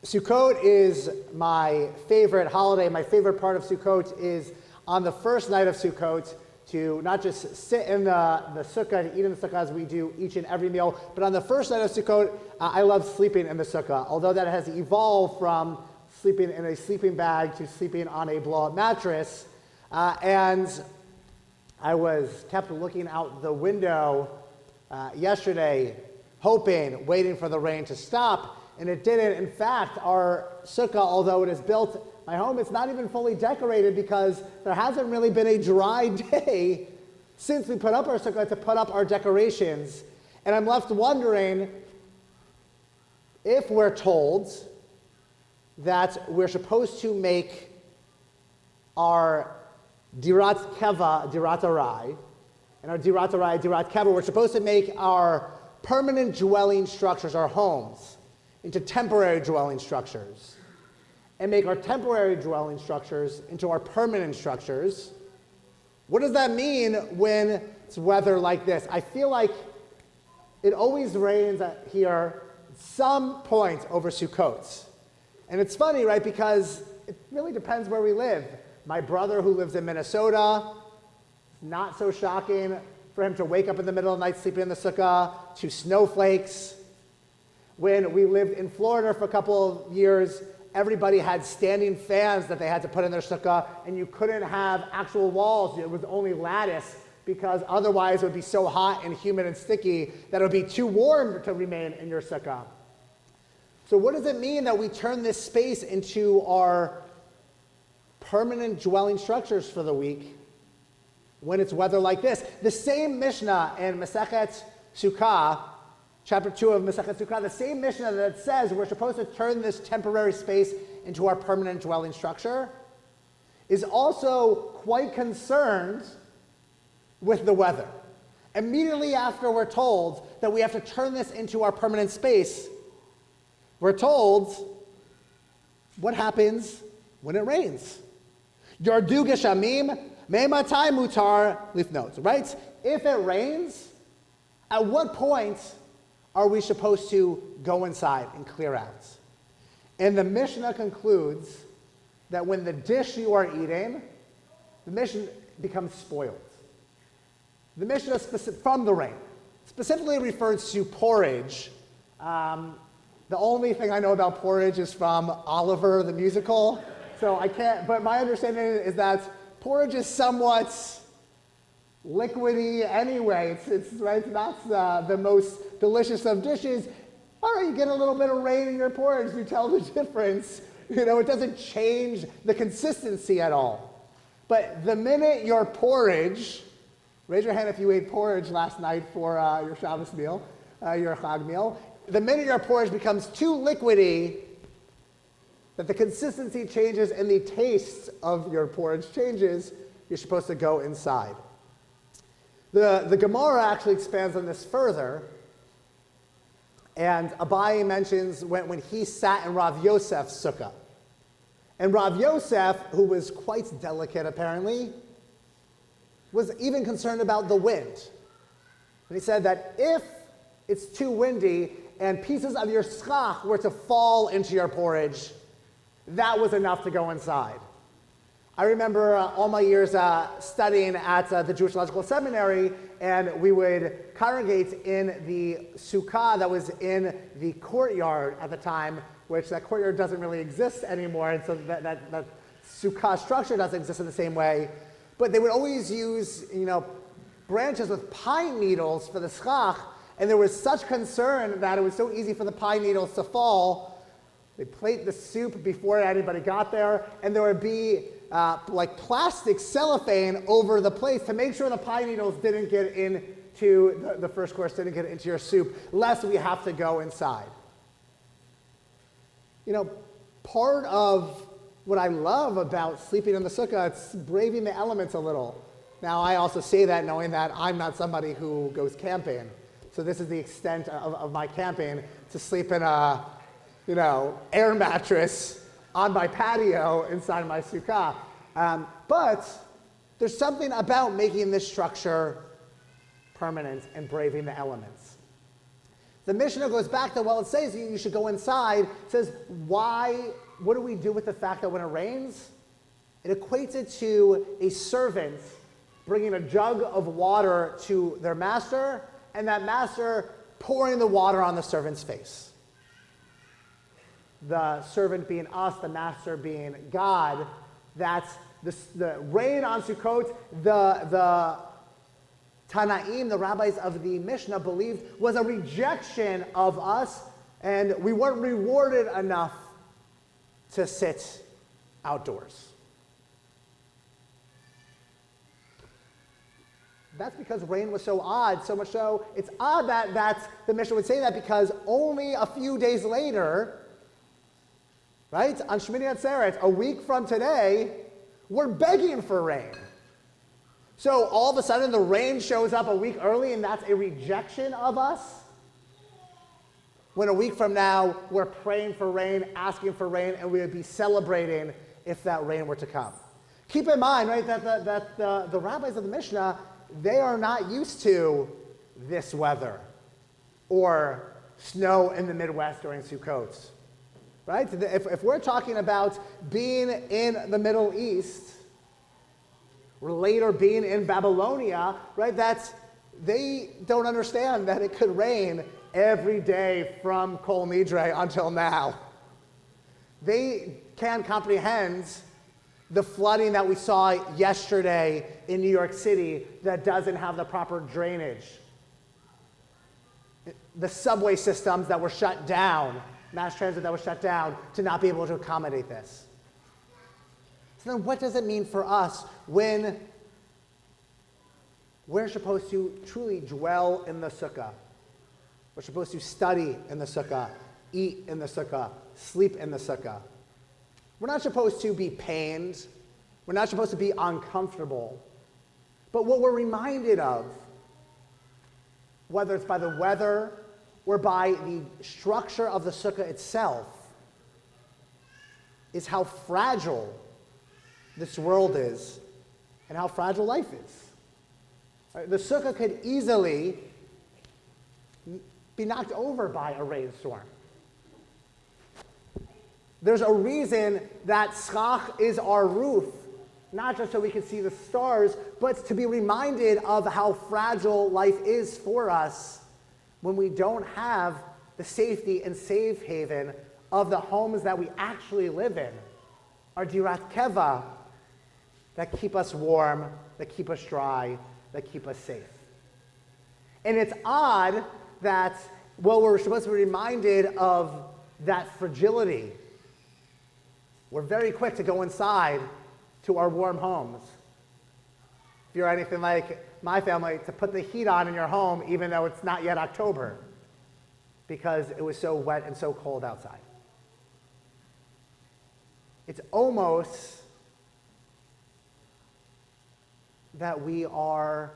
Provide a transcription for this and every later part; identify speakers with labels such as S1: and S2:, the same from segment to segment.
S1: Sukkot is my favorite holiday. My favorite part of Sukkot is on the first night of Sukkot to not just sit in the sukkah, to eat in the sukkah as we do each and every meal, but on the first night of Sukkot, I love sleeping in the sukkah, although that has evolved from sleeping in a sleeping bag to sleeping on a blow-up mattress. And I kept looking out the window yesterday, waiting for the rain to stop, and it didn't. In fact, our sukkah, although it is built, my home, it's not even fully decorated because there hasn't really been a dry day since we put up our sukkah to put up our decorations. And I'm left wondering if we're told that we're supposed to make our dirat keva, dirat arai, and our dirat arai, dirat keva, we're supposed to make our permanent dwelling structures, our homes, into temporary dwelling structures, and make our temporary dwelling structures into our permanent structures. What does that mean when it's weather like this? I feel like it always rains here at some point over Sukkot. And it's funny, right, because it really depends where we live. My brother who lives in Minnesota, not so shocking for him to wake up in the middle of the night sleeping in the sukkah, to snowflakes. When we lived in Florida for a couple of years, everybody had standing fans that they had to put in their sukkah, and you couldn't have actual walls. It was only lattice because otherwise it would be so hot and humid and sticky that it would be too warm to remain in your sukkah. So what does it mean that we turn this space into our permanent dwelling structures for the week when it's weather like this? The same Mishnah in Masechet Sukkah, Chapter 2 of Masechet Sukkah, the same Mishnah that says we're supposed to turn this temporary space into our permanent dwelling structure, is also quite concerned with the weather. Immediately after we're told that we have to turn this into our permanent space, we're told what happens when it rains. Yardu geshamim me'matai mutar lifnot, right? If it rains, at what point are we supposed to go inside and clear out? And the Mishnah concludes that when the dish you are eating, the Mishnah becomes spoiled. The Mishnah from the rain specifically refers to porridge. The only thing I know about porridge is from Oliver the musical, so I can't, but my understanding is that porridge is somewhat liquidy anyway. It's right, not the most delicious of dishes. All right, you get a little bit of rain in your porridge, you tell the difference. You know, it doesn't change the consistency at all. But the minute your porridge, raise your hand if you ate porridge last night for your Shabbos meal, your Chag meal. The minute your porridge becomes too liquidy, that the consistency changes and the taste of your porridge changes, you're supposed to go inside. The Gemara actually expands on this further, and Abaye mentions when he sat in Rav Yosef's sukkah. And Rav Yosef, who was quite delicate apparently, was even concerned about the wind. And he said that if it's too windy and pieces of your schach were to fall into your porridge, that was enough to go inside. I remember all my years studying at the Jewish Theological Seminary, and we would congregate in the sukkah that was in the courtyard at the time, which that courtyard doesn't really exist anymore, and so that sukkah structure doesn't exist in the same way. But they would always use, branches with pine needles for the schach, and there was such concern that it was so easy for the pine needles to fall. They'd plate the soup before anybody got there, and there would be like plastic cellophane over the plates to make sure the pine needles didn't get into the first course, didn't get into your soup, lest we have to go inside. Part of what I love about sleeping in the sukkah, it's braving the elements a little. Now, I also say that knowing that I'm not somebody who goes camping. So this is the extent of my camping, to sleep in a, air mattress on my patio inside my sukkah. But there's something about making this structure permanent and braving the elements. The Mishnah goes back to, well, it says you should go inside. It says, what do we do with the fact that when it rains? It equates it to a servant bringing a jug of water to their master, and that master pouring the water on the servant's face. The servant being us, the master being God. That's the rain on Sukkot. The Tanaim, the rabbis of the Mishnah, believed was a rejection of us, and we weren't rewarded enough to sit outdoors. That's because rain was so odd, so much so, it's odd that the Mishnah would say that, because only a few days later, right, on Shmini Atzeret, a week from today, we're begging for rain. So all of a sudden the rain shows up a week early, and that's a rejection of us? When a week from now, we're praying for rain, asking for rain, and we would be celebrating if that rain were to come. Keep in mind, right, that the rabbis of the Mishnah, they are not used to this weather or snow in the Midwest during Sukkot, right? If we're talking about being in the Middle East, or later being in Babylonia, right, they don't understand that it could rain every day from Kol Nidre until now. They can't comprehend the flooding that we saw yesterday in New York City that doesn't have the proper drainage. The subway systems that were shut down, mass transit that was shut down to not be able to accommodate this. So then what does it mean for us when we're supposed to truly dwell in the sukkah? We're supposed to study in the sukkah, eat in the sukkah, sleep in the sukkah. We're not supposed to be pained. We're not supposed to be uncomfortable. But what we're reminded of, whether it's by the weather or by the structure of the sukkah itself, is how fragile this world is and how fragile life is. Right? The sukkah could easily be knocked over by a rainstorm. There's a reason that schach is our roof, not just so we can see the stars, but to be reminded of how fragile life is for us when we don't have the safety and safe haven of the homes that we actually live in, our dirat keva, that keep us warm, that keep us dry, that keep us safe. And it's odd that, well, we're supposed to be reminded of that fragility. We're very quick to go inside to our warm homes. If you're anything like my family, to put the heat on in your home even though it's not yet October because it was so wet and so cold outside. It's almost that we are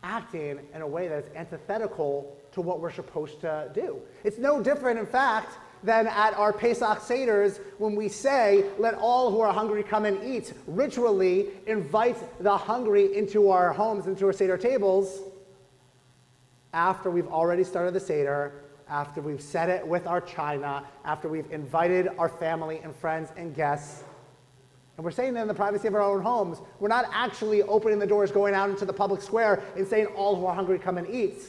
S1: acting in a way that is antithetical to what we're supposed to do. It's no different, in fact, than at our Pesach Seders when we say, let all who are hungry come and eat. Ritually invite the hungry into our homes, into our Seder tables, after we've already started the Seder, after we've set it with our china, after we've invited our family and friends and guests. And we're saying that in the privacy of our own homes. We're not actually opening the doors, going out into the public square and saying, all who are hungry come and eat.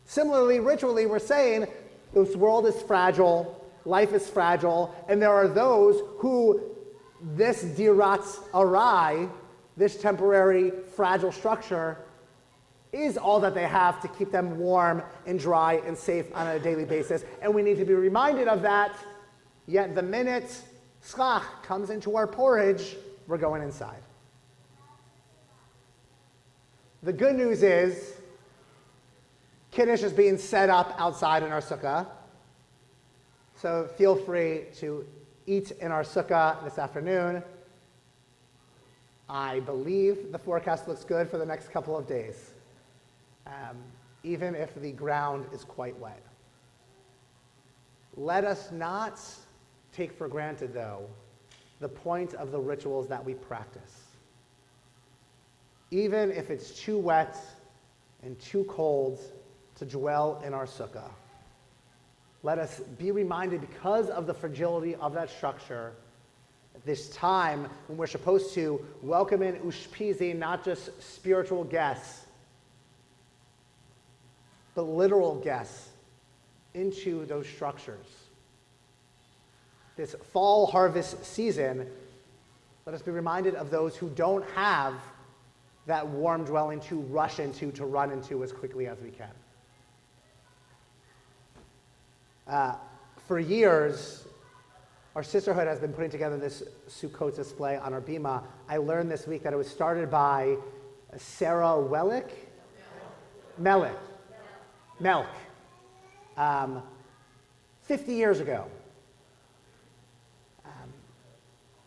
S1: Similarly, ritually, we're saying, this world is fragile, life is fragile, and there are those who this dirat arai, this temporary fragile structure, is all that they have to keep them warm and dry and safe on a daily basis. And we need to be reminded of that, yet the minute schach comes into our porridge, we're going inside. The good news is, Kiddush is being set up outside in our sukkah. So feel free to eat in our sukkah this afternoon. I believe the forecast looks good for the next couple of days, even if the ground is quite wet. Let us not take for granted, though, the point of the rituals that we practice. Even if it's too wet and too cold to dwell in our sukkah. Let us be reminded, because of the fragility of that structure, at this time when we're supposed to welcome in ushpizin, not just spiritual guests, but literal guests into those structures. This fall harvest season, let us be reminded of those who don't have that warm dwelling to rush into, to run into as quickly as we can. For years, our sisterhood has been putting together this Sukkot display on our bima. I learned this week that it was started by Sarah Melek, 50 years ago.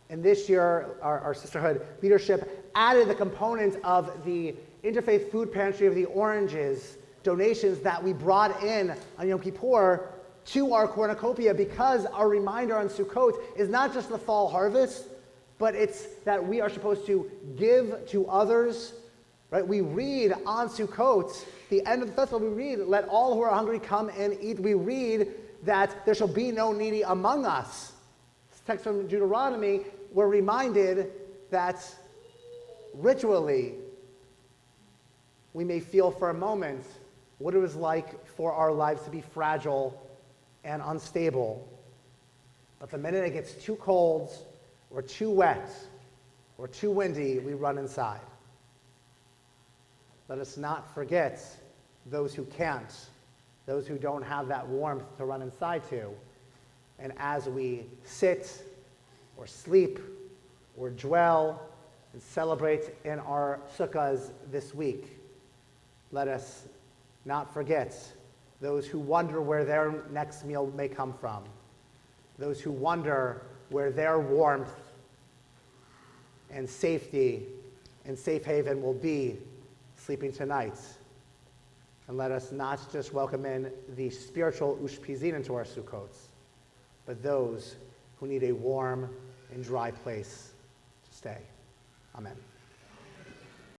S1: And this year, our sisterhood leadership added the component of the Interfaith Food Pantry of the Oranges donations that we brought in on Yom Kippur to our cornucopia, because our reminder on Sukkot is not just the fall harvest, but it's that we are supposed to give to others. Right? We read on Sukkot, the end of the festival, we read, "Let all who are hungry come and eat." We read that there shall be no needy among us. This text from Deuteronomy, we're reminded that ritually we may feel for a moment what it was like for our lives to be fragile and unstable. But the minute it gets too cold or too wet or too windy, we run inside. Let us not forget those who can't, those who don't have that warmth to run inside to. And as we sit or sleep or dwell and celebrate in our sukkahs this week, let us not forget those who wonder where their next meal may come from, those who wonder where their warmth and safety and safe haven will be sleeping tonight. And let us not just welcome in the spiritual ushpizin into our Sukkots, but those who need a warm and dry place to stay. Amen.